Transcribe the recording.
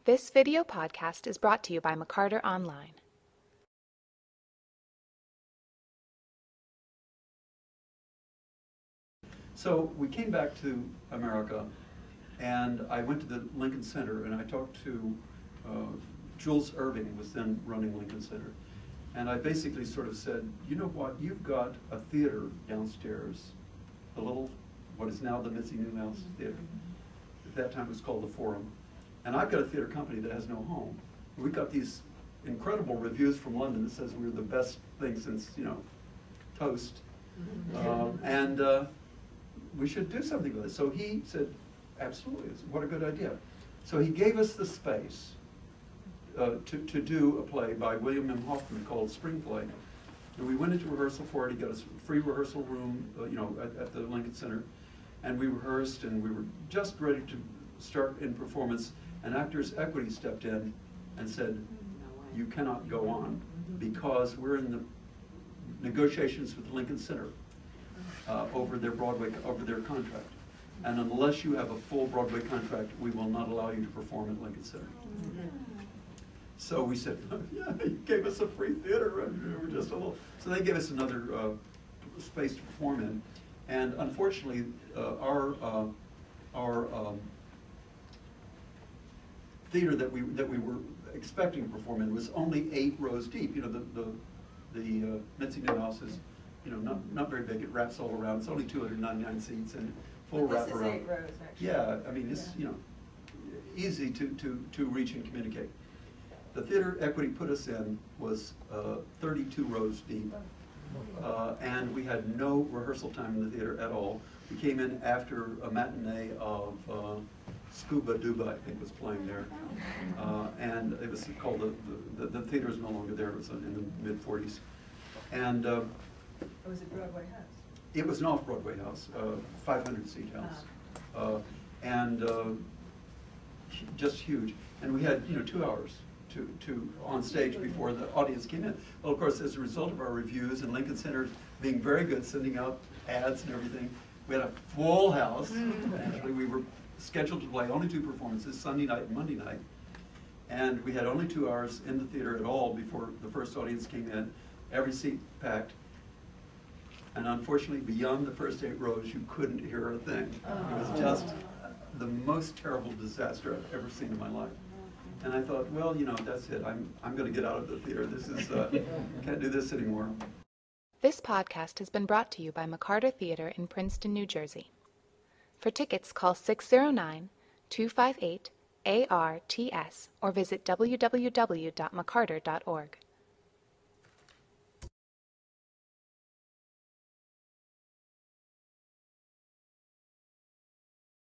This video podcast is brought to you by McCarter Online. So we came back to America, and I went to the Lincoln Center, and I talked to Jules Irving, who was then running Lincoln Center. And I basically sort of said, you know what, you've got a theater downstairs, a little, what is now the Mitzi Newhouse Theater. At that time it was called the Forum. And I've got a theater company that has no home. We got these incredible reviews from London that says we're the best thing since, toast. And we should do something with it. So he said, absolutely, what a good idea. So he gave us the space to do a play by William M. Hoffman called Spring Play. And we went into rehearsal for it. He got us a free rehearsal room, at the Lincoln Center. And we rehearsed, and we were just ready to start in performance. And Actors Equity stepped in and said, you cannot go on because we're in the negotiations with the Lincoln Center over their contract. And unless you have a full Broadway contract, we will not allow you to perform at Lincoln Center. So we said, yeah, you gave us a free theater, and we're just a little. So they gave us another space to perform in. And unfortunately, our theater that we were expecting to perform in was only 8 rows deep. The Mitzi Newhouse is, not very big. It wraps all around. It's only 299 seats and full wrap around. This is 8 rows, actually. Yeah, I mean it's easy to reach and communicate. The theater Equity put us in was 32 rows deep, and we had no rehearsal time in the theater at all. We came in after a matinee of Scuba Duba, I think, was playing there, and it was called the theater is no longer there. It was in the mid-40s, and Or was it Broadway House? it was an off-Broadway house, 500-seat house, and just huge. And we had 2 hours to on stage before the audience came in. Well, of course, as a result of our reviews and Lincoln Center being very good, sending out ads and everything, we had a full house. Actually, we were scheduled to play only 2 performances, Sunday night and Monday night. And we had only 2 hours in the theater at all before the first audience came in, every seat packed. And unfortunately, beyond the first 8 rows, you couldn't hear a thing. It was just the most terrible disaster I've ever seen in my life. And I thought, well, that's it. I'm going to get out of the theater. This is, can't do this anymore. This podcast has been brought to you by McCarter Theatre in Princeton, New Jersey. For tickets, call 609-258-ARTS or visit www.mccarter.org.